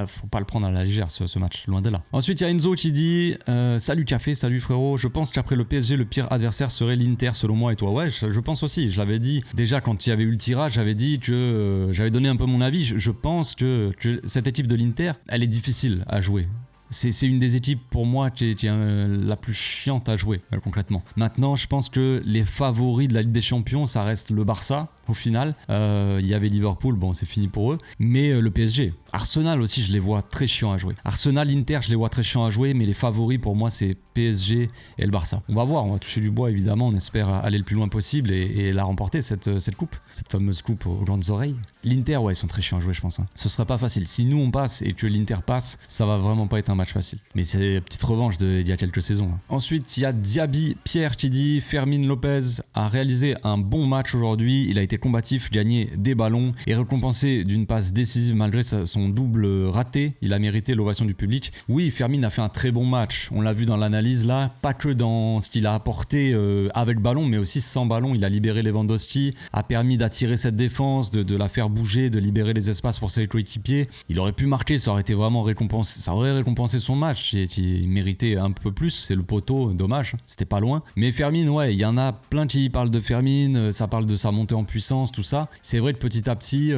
faut pas le prendre à la légère ce match, loin de là. Ensuite, il y a Enzo qui dit salut Café, salut frérot, je pense qu'après le PSG, le pire adversaire serait l'Inter selon moi et toi. Ouais, je pense aussi, je l'avais dit déjà quand il y avait eu le tirage, j'avais dit que j'avais donné un peu mon avis. Je pense que cette équipe de l'Inter, elle est difficile à jouer. C'est une des équipes pour moi qui est la plus chiante à jouer concrètement. Maintenant, je pense que les favoris de la Ligue des Champions, ça reste le Barça au final. Il y avait Liverpool, bon c'est fini pour eux, mais le PSG. Arsenal aussi, je les vois très chiants à jouer. Arsenal, Inter, je les vois très chiants à jouer, mais les favoris pour moi c'est PSG et le Barça. On va voir, on va toucher du bois évidemment, on espère aller le plus loin possible et la remporter cette coupe, cette fameuse coupe aux grandes oreilles. L'Inter, ouais, ils sont très chiants à jouer je pense. Ce sera pas facile. Si nous on passe et que l'Inter passe, ça va vraiment pas être un match facile. Mais c'est la petite revanche d'il y a quelques saisons. Ensuite, il y a Diaby Pierre qui dit Fermin Lopez a réalisé un bon match aujourd'hui, il a été combatif, gagné des ballons et récompensé d'une passe décisive malgré son double raté. Il a mérité l'ovation du public. Oui, Fermin a fait un très bon match. On l'a vu dans l'analyse là, pas que dans ce qu'il a apporté avec ballon, mais aussi sans ballon. Il a libéré Lewandowski, a permis d'attirer cette défense, de la faire bouger, de libérer les espaces pour ses coéquipiers. Il aurait pu marquer, ça aurait été vraiment récompensé. Ça aurait récompensé son match. Il méritait un peu plus. C'est le poteau, dommage. C'était pas loin. Mais Fermin, ouais, il y en a plein qui parlent de Fermin. Ça parle de sa montée en puissance, tout ça. C'est vrai que petit à petit,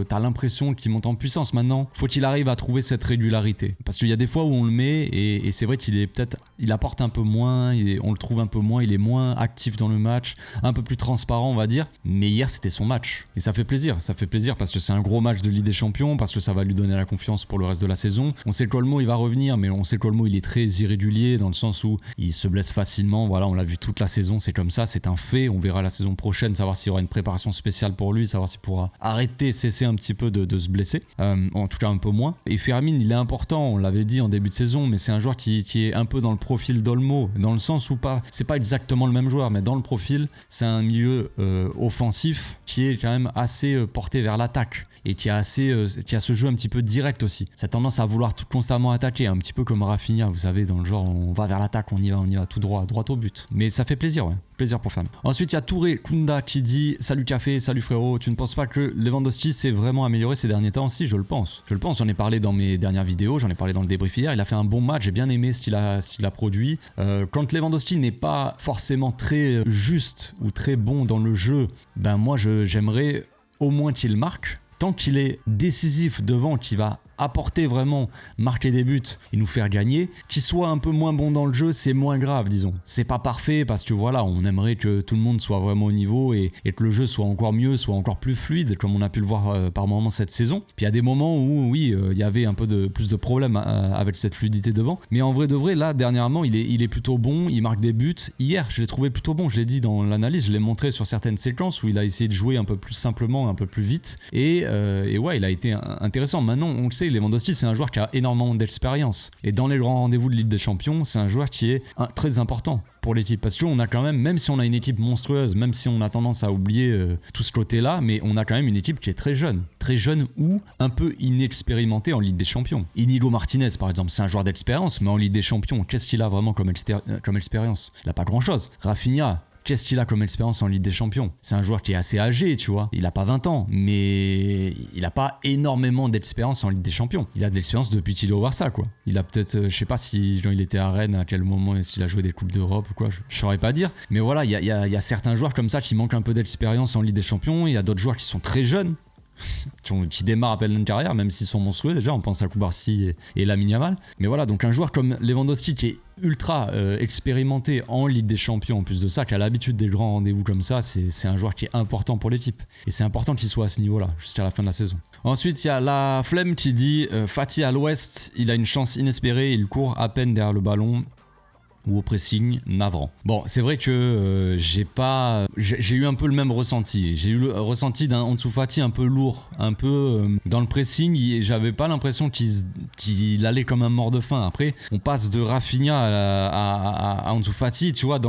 t'as l'impression qu'il monte en puissance. Maintenant, faut qu'il arrive à trouver cette régularité. Parce qu'il y a des fois où on le met et c'est vrai qu'il est peut-être il apporte un peu moins, on le trouve un peu moins, il est moins actif dans le match, un peu plus transparent on va dire, mais hier c'était son match et ça fait plaisir parce que c'est un gros match de Ligue des Champions, parce que ça va lui donner la confiance pour le reste de la saison. On sait qu'Olmo il va revenir, mais on sait qu'Olmo il est très irrégulier dans le sens où il se blesse facilement, voilà, on l'a vu toute la saison, c'est comme ça, c'est un fait, on verra la saison prochaine, savoir s'il y aura une préparation spéciale pour lui, savoir s'il pourra cesser un petit peu de se blesser, en tout cas un peu moins. Et Fermin il est important, on l'avait dit en début de saison, mais c'est un joueur qui est un peu dans le profil d'Olmo, dans le sens où c'est pas exactement le même joueur, mais dans le profil, c'est un milieu offensif qui est quand même assez porté vers l'attaque et qui a ce jeu un petit peu direct aussi. Cette tendance à vouloir tout constamment attaquer, un petit peu comme Rafinha, vous savez, dans le genre on va vers l'attaque, on y va tout droit au but. Mais ça fait plaisir, ouais. Plaisir pour Fermin. Ensuite, il y a Touré Kunda qui dit « Salut Café, salut frérot, tu ne penses pas que Lewandowski s'est vraiment amélioré ces derniers temps ?» Si, je le pense, j'en ai parlé dans mes dernières vidéos, j'en ai parlé dans le débrief hier, il a fait un bon match, j'ai bien aimé ce qu'il a produit. Quand Lewandowski n'est pas forcément très juste ou très bon dans le jeu, ben moi j'aimerais au moins qu'il marque. Tant qu'il est décisif devant, qu'il va apporter vraiment, marquer des buts et nous faire gagner, qu'il soit un peu moins bon dans le jeu, c'est moins grave, disons. C'est pas parfait parce que voilà, on aimerait que tout le monde soit vraiment au niveau et que le jeu soit encore mieux, soit encore plus fluide, comme on a pu le voir par moments cette saison. Puis il y a des moments où, oui, il y avait un peu plus de problèmes avec cette fluidité devant. Mais en vrai de vrai, là, dernièrement, il est plutôt bon, il marque des buts. Hier, je l'ai trouvé plutôt bon, je l'ai dit dans l'analyse, je l'ai montré sur certaines séquences où il a essayé de jouer un peu plus simplement, un peu plus vite. Et ouais, il a été intéressant. Maintenant, on le sait, Lewandowski, c'est un joueur qui a énormément d'expérience. Et dans les grands rendez-vous de Ligue des Champions, c'est un joueur qui est très important pour l'équipe. Parce qu'on a quand même si on a une équipe monstrueuse, même si on a tendance à oublier tout ce côté-là, mais on a quand même une équipe qui est très jeune ou un peu inexpérimentée en Ligue des Champions. Inigo Martinez, par exemple, c'est un joueur d'expérience, mais en Ligue des Champions, qu'est-ce qu'il a vraiment comme expérience ? Il n'a pas grand-chose. Rafinha, qu'est-ce qu'il a comme expérience en Ligue des Champions ? C'est un joueur qui est assez âgé, tu vois. Il n'a pas 20 ans, mais il n'a pas énormément d'expérience en Ligue des Champions. Il a de l'expérience depuis qu'il est au Barça, quoi. Il a peut-être, je sais pas si quand il était à Rennes, à quel moment, s'il a joué des Coupes d'Europe ou quoi, je saurais pas dire. Mais voilà, il y a certains joueurs comme ça qui manquent un peu d'expérience en Ligue des Champions. Il y a d'autres joueurs qui sont très jeunes, qui démarrent à peine une carrière, même s'ils sont monstrueux déjà, on pense à Koubarsi et Lamine Yamal. Mais voilà, donc un joueur comme Lewandowski qui est ultra expérimenté en Ligue des Champions, en plus de ça, qui a l'habitude des grands rendez-vous comme ça, c'est un joueur qui est important pour l'équipe. Et c'est important qu'il soit à ce niveau-là, jusqu'à la fin de la saison. Ensuite, il y a la flemme qui dit Fati à l'ouest, il a une chance inespérée, il court à peine derrière le ballon. Ou au pressing navrant. Bon, c'est vrai que j'ai eu un peu le même ressenti. J'ai eu le ressenti d'un Ansu Fati un peu lourd, un peu dans le pressing, et j'avais pas l'impression qu'il allait comme un mort de faim. Après, on passe de Rafinha à Ansu Fati, tu vois,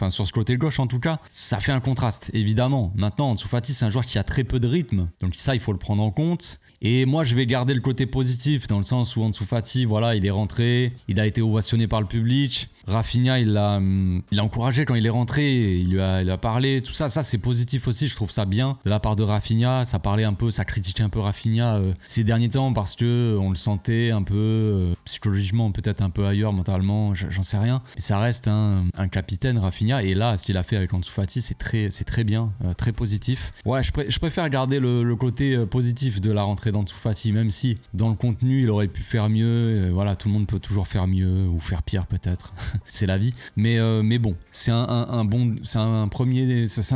sur ce côté gauche en tout cas, ça fait un contraste, évidemment. Maintenant, Ansu Fati, c'est un joueur qui a très peu de rythme, donc ça, il faut le prendre en compte. Et moi, je vais garder le côté positif dans le sens où Ansu Fati, voilà, il est rentré, il a été ovationné par le public. Rafinha, il l'a encouragé quand il est rentré, il a parlé, tout ça. Ça, c'est positif aussi, je trouve ça bien de la part de Rafinha. Ça critiquait un peu Rafinha ces derniers temps parce que on le sentait un peu psychologiquement, peut-être un peu ailleurs, mentalement, j'en sais rien. Mais ça reste un capitaine, Rafinha. Et là, ce qu'il a fait avec Ansu Fati, c'est très bien, très positif. Ouais, je préfère garder le côté positif de la rentrée d'Ansu Fati, même si dans le contenu, il aurait pu faire mieux. Voilà, tout le monde peut toujours faire mieux ou faire pire peut-être. C'est la vie, mais bon, c'est un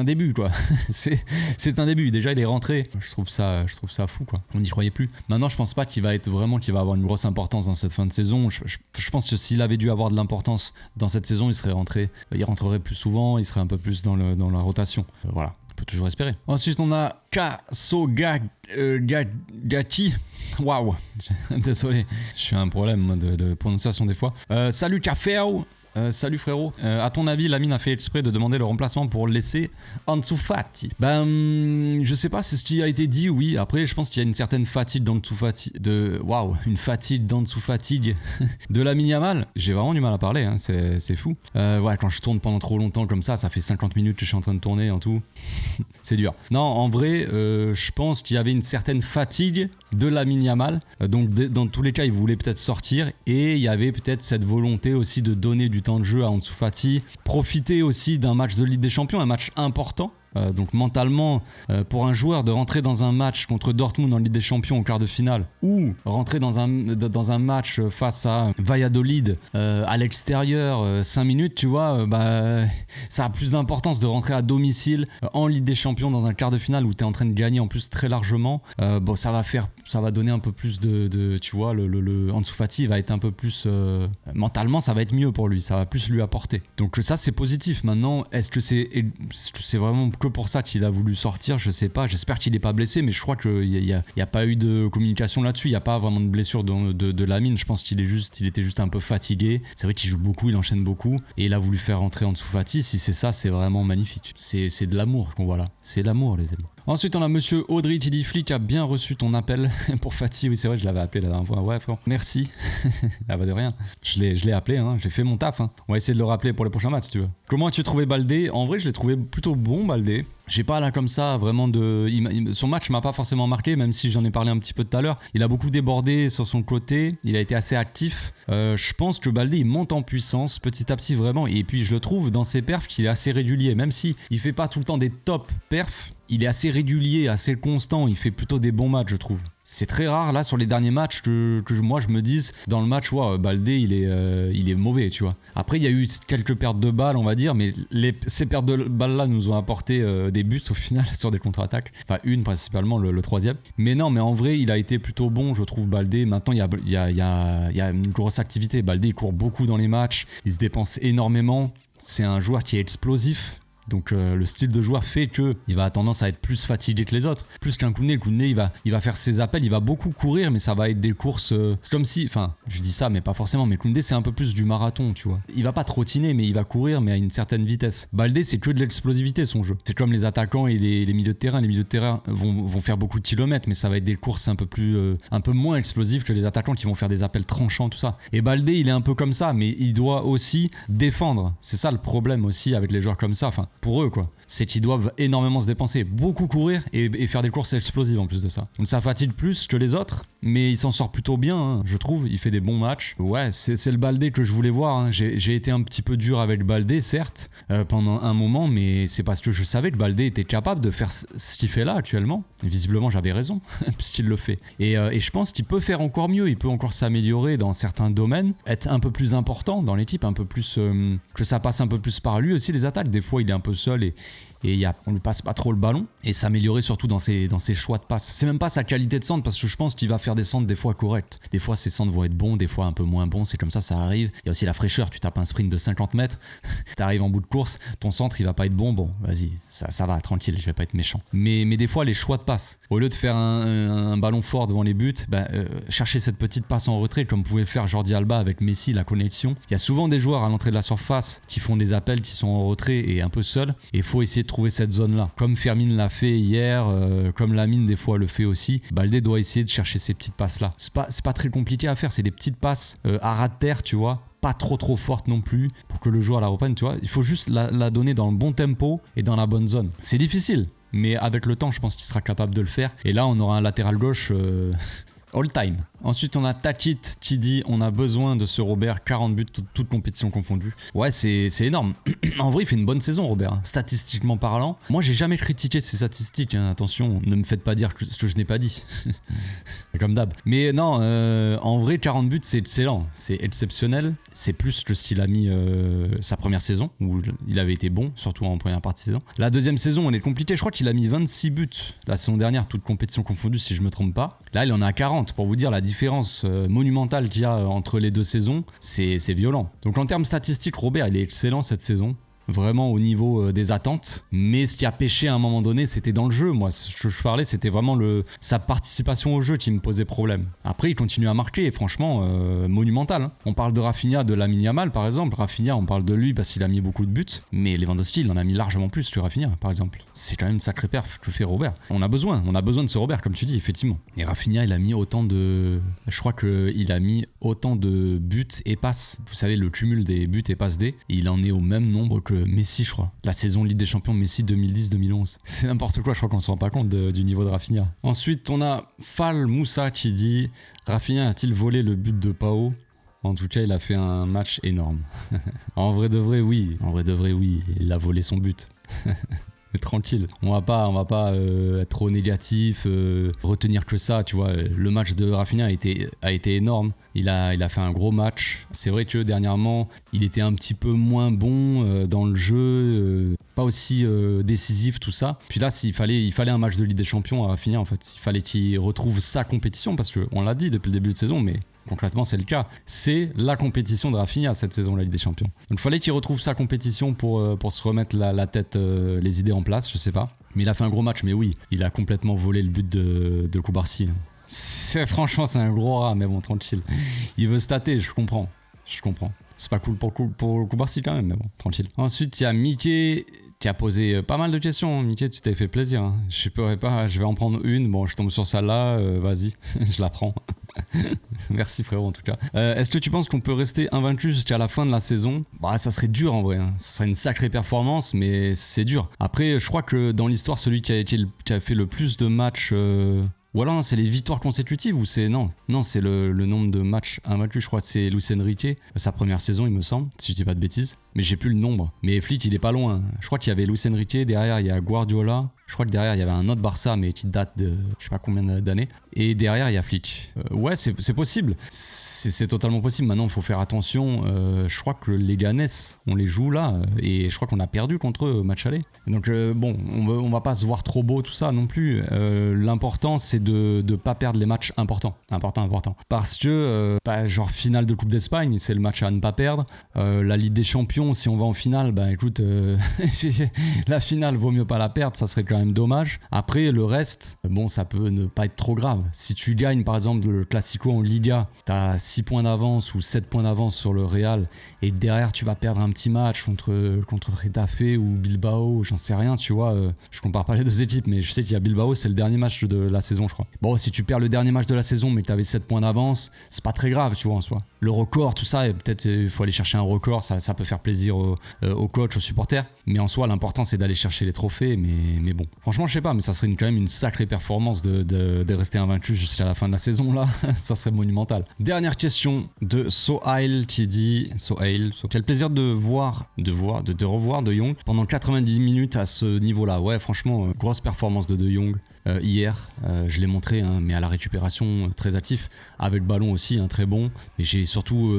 début quoi. c'est un début. Déjà il est rentré. Je trouve ça fou quoi. On n'y croyait plus. Maintenant je pense pas qu'il va avoir une grosse importance dans cette fin de saison. Je pense que s'il avait dû avoir de l'importance dans cette saison, il rentrerait plus souvent, il serait un peu plus dans la rotation. Voilà. On peut toujours espérer. Ensuite, on a Kasogati. Waouh, désolé, je suis un problème de prononciation des fois. Salut Caféo. Salut frérot, à ton avis Lamine a fait exprès de demander le remplacement pour laisser Ansu Fati? Je sais pas, c'est ce qui a été dit, oui. Après je pense qu'il y a une certaine fatigue d'Ansu Fati, une fatigue d'Ansu Fati de Lamine Yamal. J'ai vraiment du mal à parler, hein, c'est fou. Ouais, quand je tourne pendant trop longtemps comme ça fait 50 minutes que je suis en train de tourner en tout. C'est dur. Non, en vrai, je pense qu'il y avait une certaine fatigue de Lamine Yamal. Donc dans tous les cas, il voulait peut-être sortir et il y avait peut-être cette volonté aussi de donner du temps de jeu à Ansu Fati, profiter aussi d'un match de Ligue des Champions, un match important Donc mentalement, pour un joueur de rentrer dans un match contre Dortmund en Ligue des Champions au quart de finale, ou rentrer dans un match face à Valladolid à l'extérieur 5 minutes, tu vois, ça a plus d'importance de rentrer à domicile en Ligue des Champions dans un quart de finale où tu es en train de gagner en plus très largement. Ça va donner un peu plus de tu vois, le Ansu Fati va être un peu plus mentalement, ça va être mieux pour lui, ça va plus lui apporter. Donc ça c'est positif. Maintenant, est-ce que c'est vraiment que pour ça qu'il a voulu sortir? Je sais pas, j'espère qu'il n'est pas blessé, mais je crois qu'il y a pas eu de communication là-dessus, il n'y a pas vraiment de blessure de Lamine. Je pense qu'il était juste un peu fatigué. C'est vrai qu'il joue beaucoup, il enchaîne beaucoup, et il a voulu faire rentrer Ansu Fati. Si c'est ça, c'est vraiment magnifique. C'est de l'amour qu'on voit là, c'est de l'amour les amis. Ensuite on a monsieur Audrey qui dit: Flick a bien reçu ton appel pour Fati. Oui c'est vrai, je l'avais appelé la dernière fois. Ouais frère, merci. Ah bah de rien, je l'ai appelé, hein. J'ai fait mon taf, hein. On va essayer de le rappeler pour les prochains matchs si tu veux. Comment as-tu trouvé Baldé? En vrai je l'ai trouvé plutôt bon Baldé. J'ai pas là comme ça vraiment son match m'a pas forcément marqué, même si j'en ai parlé un petit peu tout à l'heure. Il a beaucoup débordé sur son côté, il a été assez actif. Je pense que Baldé il monte en puissance petit à petit vraiment, et puis je le trouve dans ses perfs qu'il est assez régulier, même si il fait pas tout le temps des top perfs. Il est assez régulier, assez constant, il fait plutôt des bons matchs je trouve. C'est très rare là sur les derniers matchs que moi je me dise dans le match Baldé il est mauvais, tu vois. Après il y a eu quelques pertes de balles on va dire, mais ces pertes de balles là nous ont apporté des buts au final sur des contre-attaques. Enfin une principalement, le troisième. Mais non, mais en vrai il a été plutôt bon je trouve Baldé. Maintenant il y a une grosse activité. Baldé il court beaucoup dans les matchs, il se dépense énormément. C'est un joueur qui est explosif. Donc le style de joueur fait que il va avoir tendance à être plus fatigué que les autres, plus qu'un Koundé. Le Koundé il va faire ses appels, il va beaucoup courir, mais ça va être des courses c'est comme si, enfin je dis ça mais pas forcément, mais Koundé c'est un peu plus du marathon, tu vois. Il va pas trottiner mais il va courir, mais à une certaine vitesse. Baldé c'est que de l'explosivité son jeu. C'est comme les attaquants et les milieux de terrain. Les milieux de terrain vont faire beaucoup de kilomètres, mais ça va être des courses un peu moins explosives que les attaquants qui vont faire des appels tranchants, tout ça. Et Baldé il est un peu comme ça, mais il doit aussi défendre. C'est ça le problème aussi avec les joueurs comme ça, enfin pour eux quoi, c'est qu'ils doivent énormément se dépenser, beaucoup courir et faire des courses explosives en plus de ça. Donc ça fatigue plus que les autres, mais il s'en sort plutôt bien, hein, je trouve. Il fait des bons matchs. Ouais, c'est le Baldé que je voulais voir, hein. J'ai été un petit peu dur avec Baldé certes pendant un moment, mais c'est parce que je savais que Baldé était capable de faire ce qu'il fait là actuellement. Et visiblement j'avais raison puisqu'il le fait. Et je pense qu'il peut faire encore mieux, il peut encore s'améliorer dans certains domaines, être un peu plus important dans l'équipe, un peu plus que ça passe un peu plus par lui aussi les attaques. Des fois il est un peu seul et on lui passe pas trop le ballon, et s'améliorer surtout dans ses choix de passe. C'est même pas sa qualité de centre, parce que je pense qu'il va faire des centres des fois corrects. Des fois ses centres vont être bons, des fois un peu moins bons, c'est comme ça arrive. Il y a aussi la fraîcheur, tu tapes un sprint de 50 mètres, t'arrives en bout de course, ton centre il va pas être bon, vas-y, ça va, tranquille, je vais pas être méchant. Mais des fois les choix de passe, au lieu de faire un ballon fort devant les buts, chercher cette petite passe en retrait comme pouvait faire Jordi Alba avec Messi, la connexion. Il y a souvent des joueurs à l'entrée de la surface qui font des appels, qui sont en retrait et un peu seuls, et il faut essayer de trouver cette zone là, comme Fermin l'a fait hier, comme Lamine des fois le fait aussi. Baldé doit essayer de chercher ces petites passes là. C'est pas très compliqué à faire, c'est des petites passes à ras de terre, tu vois, pas trop forte non plus pour que le joueur la reprenne, tu vois. Il faut juste la donner dans le bon tempo et dans la bonne zone. C'est difficile, mais avec le temps je pense qu'il sera capable de le faire, et là on aura un latéral gauche all time. Ensuite on a Takit qui dit: on a besoin de ce Robert, 40 buts toutes compétitions confondues. Ouais, c'est énorme. En vrai il fait une bonne saison Robert, hein, statistiquement parlant. Moi j'ai jamais critiqué ses statistiques, hein. Attention, ne me faites pas dire ce que je n'ai pas dit. Comme d'hab. Mais non, en vrai 40 buts c'est excellent, c'est exceptionnel. C'est plus que ce qu'il a mis sa première saison, où il avait été bon, surtout en première partie de saison. La deuxième saison elle est compliquée, je crois qu'il a mis 26 buts la saison dernière, toutes compétitions confondues si je me trompe pas. Là il en a 40, pour vous dire la différence monumentale qu'il y a entre les deux saisons, c'est violent. Donc en termes statistiques, Robert il est excellent cette saison, vraiment au niveau des attentes, mais ce qui a pêché à un moment donné c'était dans le jeu. Moi ce que je parlais c'était vraiment sa participation au jeu qui me posait problème. Après il continue à marquer, et franchement monumental, hein. On parle de Rafinha, de Lamine Yamal par exemple. Rafinha on parle de lui parce qu'il a mis beaucoup de buts, mais Lewandowski il en a mis largement plus que Rafinha par exemple. C'est quand même une sacrée perf que fait Robert. On a besoin de ce Robert comme tu dis effectivement. Et Rafinha il a mis je crois qu'il a mis autant de buts et passes, vous savez le cumul des buts et passes D, et il en est au même nombre que Messi je crois. La saison Ligue des Champions Messi 2010-2011. C'est n'importe quoi, je crois qu'on se rend pas compte du niveau de Rafinha. Ensuite on a Fal Moussa qui dit: Rafinha a-t-il volé le but de Pau? En tout cas il a fait un match énorme. En vrai de vrai oui, il a volé son but. Mais tranquille, on va pas être trop négatif, retenir que ça, tu vois. Le match de Rafinha a été énorme. Il a fait un gros match. C'est vrai que dernièrement, il était un petit peu moins bon dans le jeu, pas aussi décisif, tout ça. Puis là, il fallait un match de Ligue des Champions à Rafinha, en fait. Il fallait qu'il retrouve sa compétition, parce qu'on l'a dit depuis le début de saison, mais concrètement, c'est le cas. C'est la compétition de Rafinha cette saison, la Ligue des Champions. Donc, il fallait qu'il retrouve sa compétition pour se remettre la tête, les idées en place, je sais pas. Mais il a fait un gros match, mais oui, il a complètement volé le but de Koubarsi. Franchement, c'est un gros rat, mais bon, tranquille. Il veut stater, je comprends. C'est pas cool pour Koubarsi quand même, mais bon, tranquille. Ensuite, il y a Mickey qui a posé pas mal de questions. Mickey, tu t'avais fait plaisir. Hein. Je pourrais pas, je vais en prendre une. Bon, je tombe sur celle-là, vas-y, je la prends. Merci frérot en tout cas. Est-ce que tu penses qu'on peut rester invaincu jusqu'à la fin de la saison? Bah ça serait dur en vrai, hein. Ce serait une sacrée performance, mais c'est dur. Après je crois que dans l'histoire celui qui a fait le plus de matchs ou alors c'est les victoires consécutives ou c'est non c'est le nombre de matchs invaincus, je crois que c'est Luis Enrique, sa première saison il me semble, si je dis pas de bêtises, mais j'ai plus le nombre. Mais Flick il est pas loin, je crois qu'il y avait Luis Enrique, derrière il y a Guardiola, je crois que derrière il y avait un autre Barça mais qui date de je sais pas combien d'années, et derrière il y a Flick. Ouais c'est possible, c'est totalement possible. Maintenant il faut faire attention, je crois que les Leganés on les joue là et je crois qu'on a perdu contre eux au match aller. Donc bon on va pas se voir trop beau tout ça non plus, l'important c'est de pas perdre les matchs importants, parce que genre finale de Coupe d'Espagne c'est le match à ne pas perdre, la Ligue des Champions si on va en finale bah écoute la finale vaut mieux pas la perdre, ça serait quand même dommage. Après le reste bon ça peut ne pas être trop grave, si tu gagnes par exemple le Classico en Liga, t'as 6 points d'avance ou 7 points d'avance sur le Real et derrière tu vas perdre un petit match contre Getafe ou Bilbao, j'en sais rien, tu vois, je compare pas les deux équipes mais je sais qu'il y a Bilbao, c'est le dernier match de la saison je crois. Bon si tu perds le dernier match de la saison mais que t'avais 7 points d'avance, c'est pas très grave tu vois en soi. Le record tout ça, et peut-être il faut aller chercher un record, ça peut faire plaisir aux coachs, aux supporters, mais en soi l'important c'est d'aller chercher les trophées, mais bon franchement je sais pas, mais ça serait quand même une sacrée performance de rester invaincu jusqu'à la fin de la saison là. Ça serait monumental. Dernière question de Sohail qui dit quel plaisir de revoir De Jong pendant 90 minutes à ce niveau là. Ouais franchement grosse performance de Jong hier, je l'ai montré hein, mais à la récupération très actif, avec ballon aussi hein, très bon, mais j'ai surtout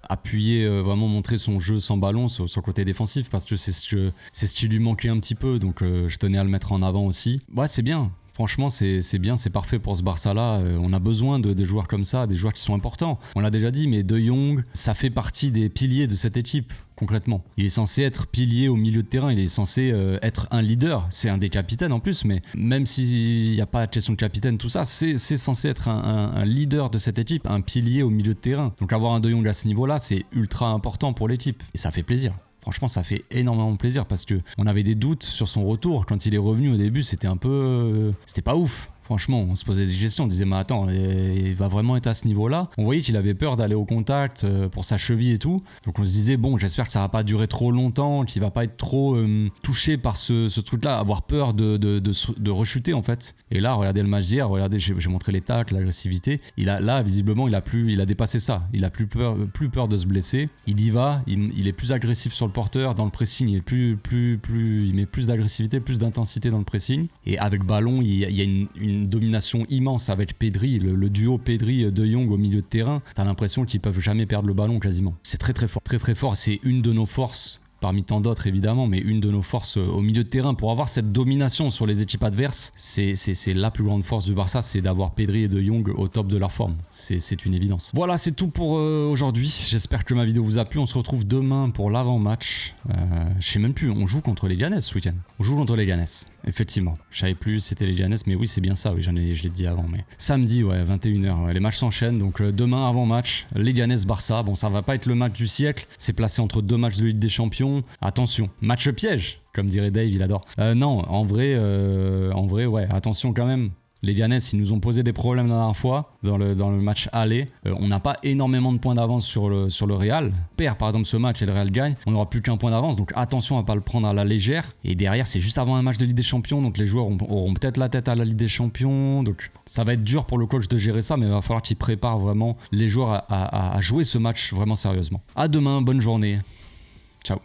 appuyé, vraiment montré son jeu sans ballon sur le côté défensif parce que c'est ce qui lui manquait un petit peu, donc je tenais à le mettre en avant aussi. Ouais c'est bien. Franchement, c'est bien, c'est parfait pour ce Barça-là. On a besoin de joueurs comme ça, des joueurs qui sont importants. On l'a déjà dit, mais De Jong, ça fait partie des piliers de cette équipe, concrètement. Il est censé être pilier au milieu de terrain, il est censé être un leader. C'est un des capitaines en plus, mais même s'il n'y a pas de question de capitaine, tout ça, c'est censé être un leader de cette équipe, un pilier au milieu de terrain. Donc avoir un De Jong à ce niveau-là, c'est ultra important pour l'équipe. Et ça fait plaisir. Franchement, ça fait énormément plaisir parce que on avait des doutes sur son retour. Quand il est revenu au début, c'était un peu... c'était pas ouf. Franchement, on se posait des questions, on disait mais attends, il va vraiment être à ce niveau-là? On voyait qu'il avait peur d'aller au contact pour sa cheville et tout. Donc on se disait bon, j'espère que ça va pas durer trop longtemps, qu'il va pas être trop touché par ce truc-là, avoir peur de rechuter en fait. Et là, regardez le match d'hier, regardez, j'ai montré les tacles, l'agressivité. Là, visiblement, il a dépassé ça. Il a plus peur de se blesser. Il y va, il est plus agressif sur le porteur, dans le pressing, il met plus d'agressivité, plus d'intensité dans le pressing. Et avec ballon, il y a une domination immense avec Pedri, le duo Pedri-De Jong au milieu de terrain. T'as l'impression qu'ils peuvent jamais perdre le ballon quasiment. C'est très très fort, très très fort. C'est une de nos forces, parmi tant d'autres évidemment, mais une de nos forces au milieu de terrain. Pour avoir cette domination sur les équipes adverses, c'est la plus grande force du Barça, c'est d'avoir Pedri et De Jong au top de leur forme. C'est une évidence. Voilà, c'est tout pour aujourd'hui. J'espère que ma vidéo vous a plu. On se retrouve demain pour l'avant-match. Je sais même plus, on joue contre les Leganés ce week-end. On joue contre les Leganés, effectivement. Je savais plus c'était les Leganés, mais oui c'est bien ça, oui, je l'ai dit avant. Mais samedi, ouais, 21h, les matchs s'enchaînent. Donc demain avant-match, Leganés-Barça. Bon, ça va pas être le match du siècle. C'est placé entre deux matchs de Ligue des Champions. Attention, match piège, comme dirait Dave, il adore. Non, en vrai, ouais, attention quand même. Les Leganés, ils nous ont posé des problèmes la dernière fois dans le match aller. On n'a pas énormément de points d'avance sur le Real. Perd par exemple ce match et le Real gagne. On n'aura plus qu'un point d'avance, donc attention à pas le prendre à la légère. Et derrière, c'est juste avant un match de Ligue des Champions, donc les joueurs auront peut-être la tête à la Ligue des Champions. Donc ça va être dur pour le coach de gérer ça, mais il va falloir qu'il prépare vraiment les joueurs à jouer ce match vraiment sérieusement. À demain, bonne journée. Ciao.